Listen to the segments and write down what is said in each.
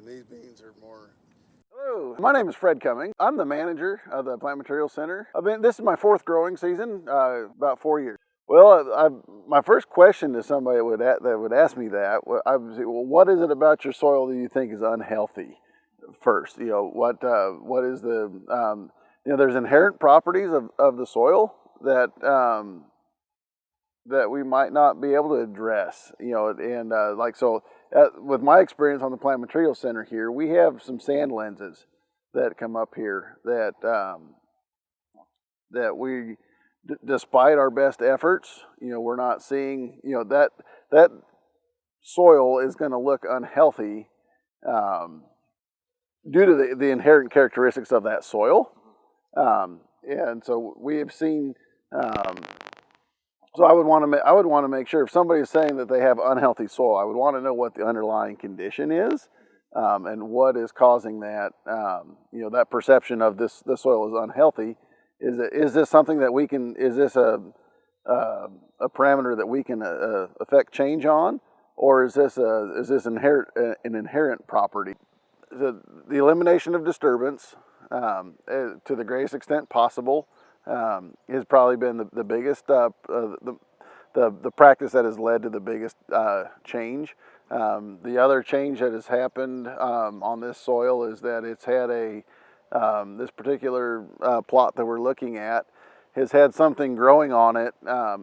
these beans are more. Hello, my name is Fred Cummings. I'm the manager of the Plant Materials Center. This is my fourth growing season, about 4 years. Well, my first question to somebody that would ask me that, I would say, well, what is it about your soil that you think is unhealthy? First, what is the, there's inherent properties of the soil that that we might not be able to address, with my experience on the Plant Materials Center here, we have some sand lenses that come up here that we, despite our best efforts, we're not seeing, that soil is going to look unhealthy due to the inherent characteristics of that soil. And so we have seen, so I would want to make sure if somebody is saying that they have unhealthy soil, I would want to know what the underlying condition is, and what is causing that, that perception of this soil is unhealthy. Is this something that we can? Is this a parameter that we can affect change on, or is this an inherent property? The elimination of disturbance to the greatest extent possible has probably been the biggest the practice that has led to the biggest change. The other change that has happened on this soil is that it's had this particular plot that we're looking at has had something growing on it.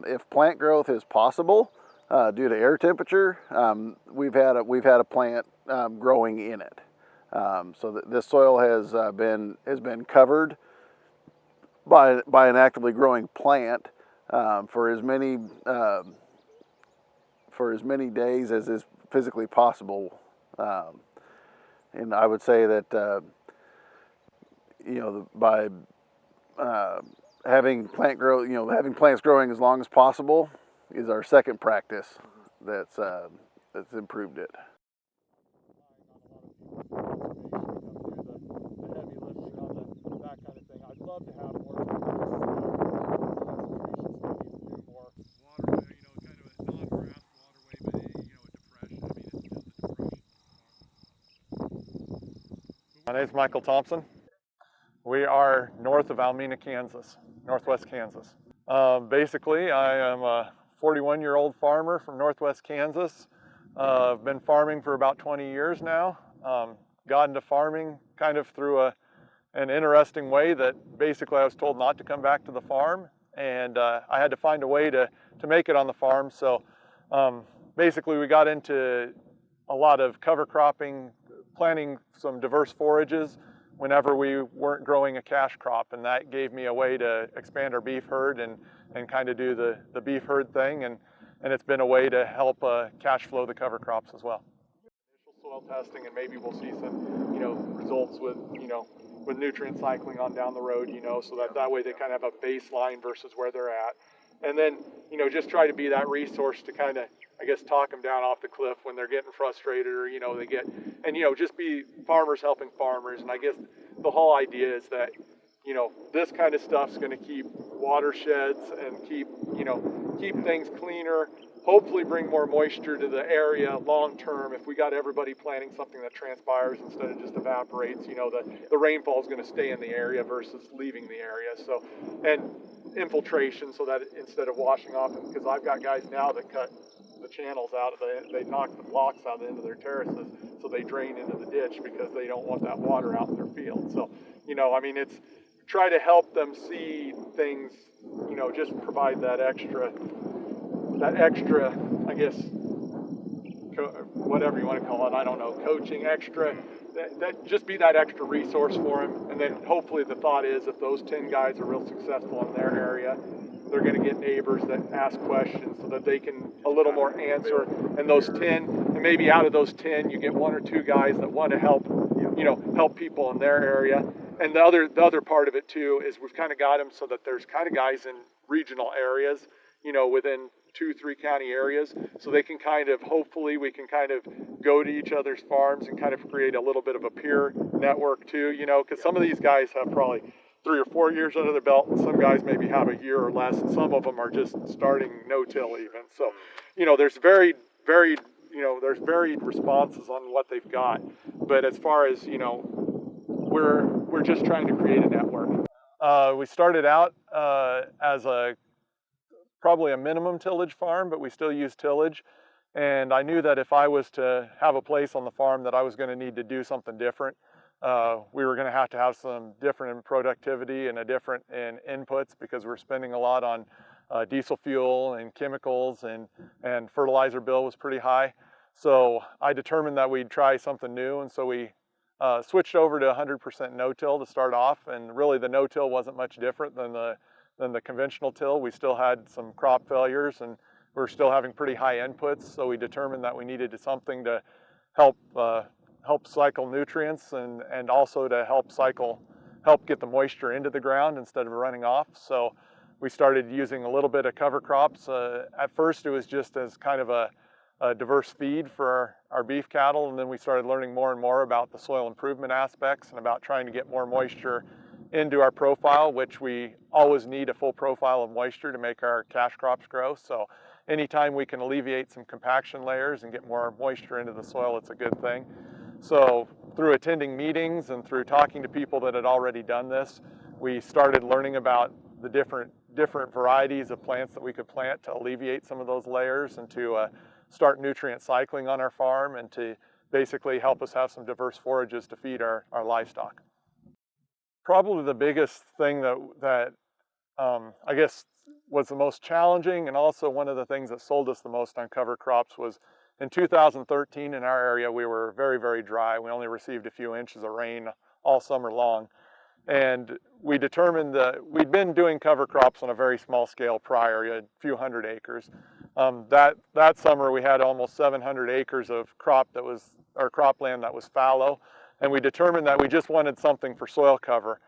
If plant growth is possible due to air temperature, we've had a plant growing in it. So this soil has been covered by an actively growing plant for as many days as is physically possible, and I would say that by having having plants growing as long as possible is our second practice that's improved it. I'd love to have more concentration studies, do more water, kind of a non-grass waterway, but a depression. I mean, it's just a depression. My name is Michael Thompson. We are north of Almena, Kansas, northwest Kansas. Basically, I am a 41-year-old farmer from northwest Kansas. I've been farming for about 20 years now. Got into farming kind of through an interesting way that basically I was told not to come back to the farm, and I had to find a way to make it on the farm. So basically we got into a lot of cover cropping, planting some diverse forages whenever we weren't growing a cash crop, and that gave me a way to expand our beef herd and kind of do the beef herd thing, and it's been a way to help cash flow the cover crops as well. Initial soil testing, and maybe we'll see some results with with nutrient cycling on down the road, so that way they kind of have a baseline versus where they're at. And then, just try to be that resource to kind of, I guess, talk them down off the cliff when they're getting frustrated, or, they get, and, just be farmers helping farmers. And I guess the whole idea is that, this kind of stuff's going to keep watersheds and keep things cleaner, hopefully bring more moisture to the area long term. If we got everybody planting something that transpires instead of just evaporates, the rainfall is going to stay in the area versus leaving the area. So, and infiltration, so that instead of washing off, because I've got guys now that cut the channels out, they knock the blocks out the end of their terraces so they drain into the ditch because they don't want that water out in their field. So, it's try to help them see things, just provide that extra, I guess, whatever you want to call it, I don't know, coaching, extra, that just be that extra resource for them. And then hopefully the thought is if those 10 guys are real successful in their area, they're going to get neighbors that ask questions so that they can a little more answer. And those 10, and maybe out of those 10, you get 1 or 2 guys that want to help, help people in their area. And the other part of it too is we've kind of got them so that there's kind of guys in regional areas, within 2-3 county areas, so they can hopefully we can kind of go to each other's farms and kind of create a little bit of a peer network too, because some of these guys have probably 3 or 4 years under their belt, and some guys maybe have a year or less, and some of them are just starting no-till even. So, there's very, very, there's varied responses on what they've got. But as far as, we're just trying to create a network. We started out as probably a minimum tillage farm, but we still use tillage. And I knew that if I was to have a place on the farm that I was going to need to do something different. We were going to have some different in productivity and a different in inputs, because we're spending a lot on diesel fuel and chemicals, and fertilizer bill was pretty high. So I determined that we'd try something new, and so we switched over to 100% no-till to start off. And really the no-till wasn't much different than the conventional till. We still had some crop failures, and we were still having pretty high inputs. So we determined that we needed something to help cycle nutrients, and also to help get the moisture into the ground instead of running off. So we started using a little bit of cover crops. At first it was just as kind of a diverse feed for our beef cattle, and then we started learning more and more about the soil improvement aspects and about trying to get more moisture into our profile, which we always need a full profile of moisture to make our cash crops grow. So anytime we can alleviate some compaction layers and get more moisture into the soil, it's a good thing. So through attending meetings and through talking to people that had already done this, we started learning about the different varieties of plants that we could plant to alleviate some of those layers, and to start nutrient cycling on our farm, and to basically help us have some diverse forages to feed our livestock. Probably the biggest thing that I guess was the most challenging, and also one of the things that sold us the most on cover crops, was in 2013 in our area we were very, very dry. We only received a few inches of rain all summer long. And we determined that we'd been doing cover crops on a very small scale prior, a few hundred acres. That summer we had almost 700 acres of cropland that was fallow, and we determined that we just wanted something for soil cover.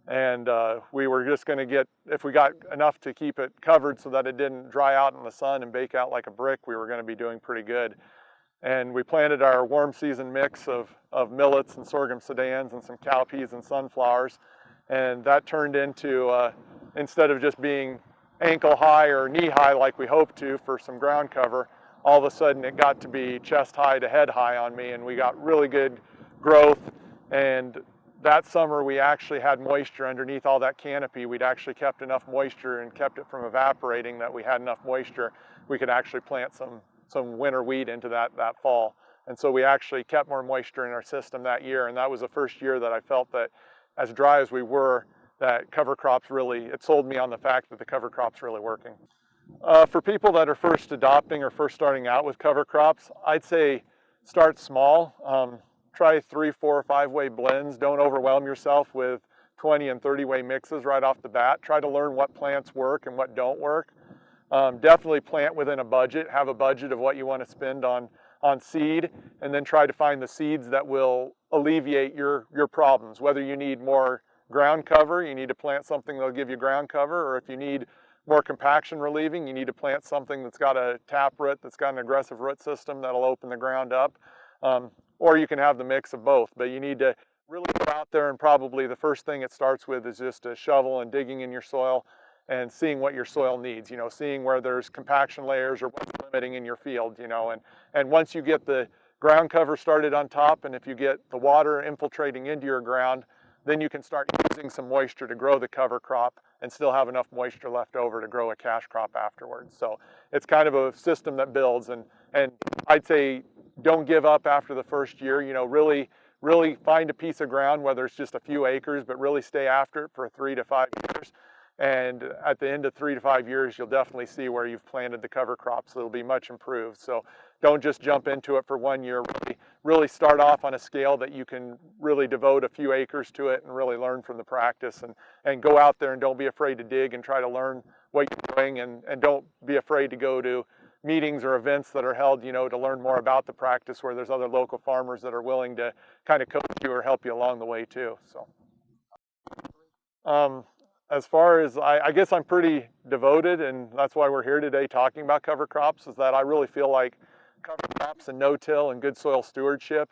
And we were just going to get, if we got enough to keep it covered so that it didn't dry out in the sun and bake out like a brick, we were going to be doing pretty good. And we planted our warm season mix of millets and sorghum sedans and some cowpeas and sunflowers. And that turned into, instead of just being ankle high or knee high like we hoped to for some ground cover, all of a sudden it got to be chest high to head high on me, and we got really good growth. And that summer we actually had moisture underneath all that canopy. We'd actually kept enough moisture and kept it from evaporating that we had enough moisture. We could actually plant some winter wheat into that fall. And so we actually kept more moisture in our system that year, and that was the first year that I felt that, as dry as we were, that cover crops really, it sold me on the fact that the cover crop's really working. For people that are first adopting or first starting out with cover crops, I'd say start small. Try 3, 4, or 5-way blends. Don't overwhelm yourself with 20 and 30-way mixes right off the bat. Try to learn what plants work and what don't work. Definitely plant within a budget. Have a budget of what you want to spend on seed, and then try to find the seeds that will alleviate your problems. Whether you need more ground cover, you need to plant something that'll give you ground cover, or if you need more compaction relieving, you need to plant something that's got a tap root, that's got an aggressive root system that'll open the ground up. Or you can have the mix of both, but you need to really go out there, and probably the first thing it starts with is just a shovel and digging in your soil and seeing what your soil needs, seeing where there's compaction layers or what's limiting in your field, and once you get the ground cover started on top, and if you get the water infiltrating into your ground, then you can start using some moisture to grow the cover crop and still have enough moisture left over to grow a cash crop afterwards. So it's kind of a system that builds, and I'd say don't give up after the first year. Really find a piece of ground, whether it's just a few acres, but really stay after it for 3 to 5 years. And at the end of 3 to 5 years, you'll definitely see where you've planted the cover crops. It'll be much improved. So don't just jump into it for 1 year. Really start off on a scale that you can really devote a few acres to it and really learn from the practice, and go out there and don't be afraid to dig and try to learn what you're doing, and don't be afraid to go to meetings or events that are held, to learn more about the practice, where there's other local farmers that are willing to kind of coach you or help you along the way too. So as far as, I guess I'm pretty devoted, and that's why we're here today talking about cover crops, is that I really feel like cover crops and no-till and good soil stewardship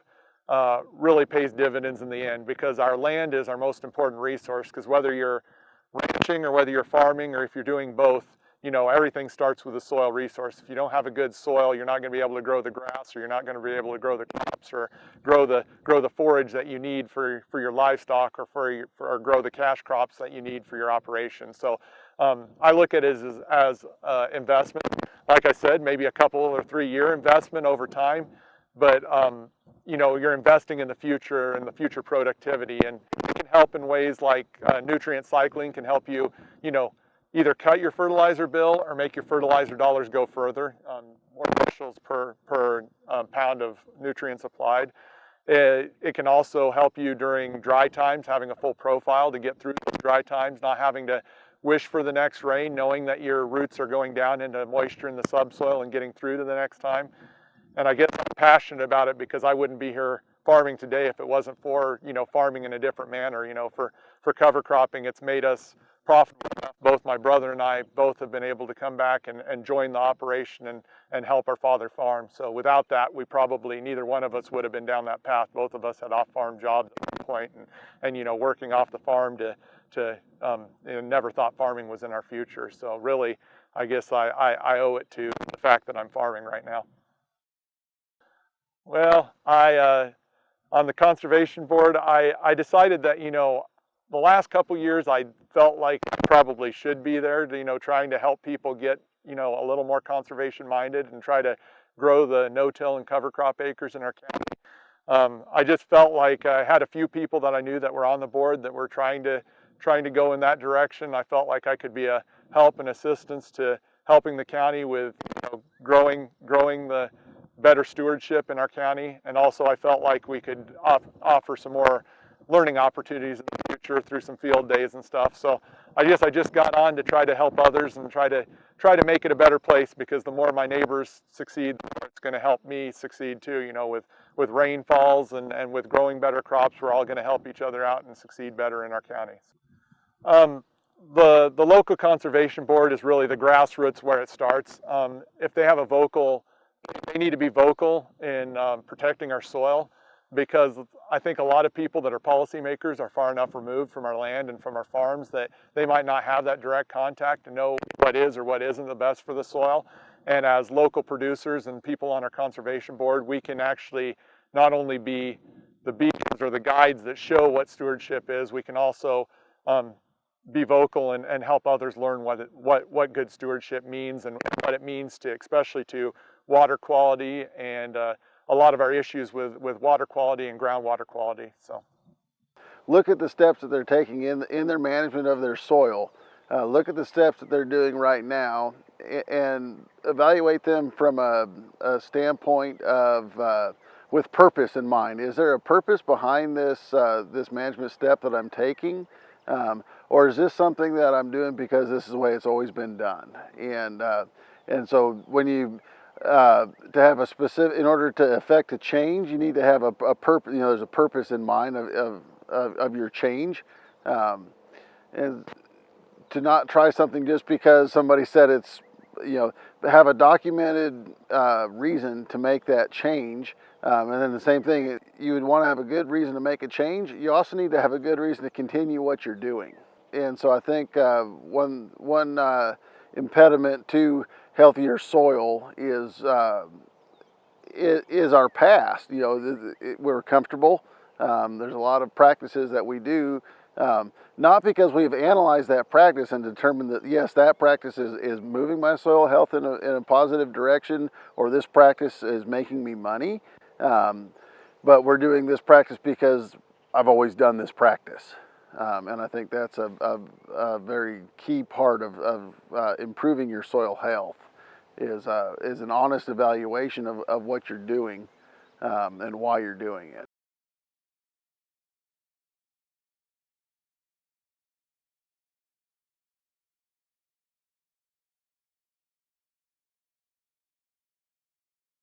really pays dividends in the end, because our land is our most important resource. Because whether you're ranching or whether you're farming, or if you're doing both, you know, everything starts with a soil resource. If you don't have a good soil, you're not going to be able to grow the grass, or you're not going to be able to grow the crops, or grow the forage that you need for your livestock, or or grow the cash crops that you need for your operation. So I look at it as investment. Like I said, maybe a couple or 3-year investment over time, but you know, you're investing in the future and the future productivity, and it can help in ways like nutrient cycling can help you, you know, either cut your fertilizer bill or make your fertilizer dollars go further. More bushels per pound of nutrients applied. It can also help you during dry times, having a full profile to get through those dry times, not having to wish for the next rain, knowing that your roots are going down into moisture in the subsoil and getting through to the next time. And I guess I'm passionate about it because I wouldn't be here farming today if it wasn't for, you know, farming in a different manner. You know, for cover cropping, it's made us profitable enough. Both my brother and I both have been able to come back and join the operation and help our father farm. So without that, we probably, neither one of us would have been down that path. Both of us had off-farm jobs at one point, and you know, working off the farm you know, never thought farming was in our future. So really, I guess I owe it to the fact that I'm farming right now. Well, on the conservation board, I decided that, you know, the last couple years I felt like I probably should be there, you know, trying to help people get, you know, a little more conservation minded and try to grow the no-till and cover crop acres in our county. I just felt like I had a few people that I knew that were on the board that were trying to go in that direction. I felt like I could be a help and assistance to helping the county with, you know, growing the better stewardship in our county, and also I felt like we could offer some more learning opportunities in the future through some field days and stuff. So I guess I just got on to try to help others and try to make it a better place, because the more my neighbors succeed, the more it's going to help me succeed too. You know, with rainfalls and with growing better crops, we're all going to help each other out and succeed better in our counties. The local conservation board is really the grassroots where it starts. If they have they need to be vocal in protecting our soil, because I think a lot of people that are policymakers are far enough removed from our land and from our farms that they might not have that direct contact to know what is or what isn't the best for the soil. And as local producers and people on our conservation board, we can actually not only be the beacons or the guides that show what stewardship is, we can also be vocal and help others learn what good stewardship means, and what it means to, especially to water quality, and a lot of our issues with water quality and groundwater quality. So look at the steps that they're taking in their management of their soil. Look at the steps that they're doing right now, and evaluate them from a standpoint of with purpose in mind. Is there a purpose behind this this management step that I'm taking? Or is this something that I'm doing because this is the way it's always been done? And so when you to have a specific, in order to effect a change, you need to have a purpose. You know, there's a purpose in mind of your change, and to not try something just because somebody said it's, you know, have a documented reason to make that change. And then the same thing, you would want to have a good reason to make a change. You also need to have a good reason to continue what you're doing. And so I think one impediment to healthier soil is our past. You know, we're comfortable. There's a lot of practices that we do, not because we've analyzed that practice and determined that, yes, that practice is moving my soil health in a positive direction, or this practice is making me money. But we're doing this practice because I've always done this practice. And I think that's a very key part of improving your soil health is an honest evaluation of what you're doing and why you're doing it.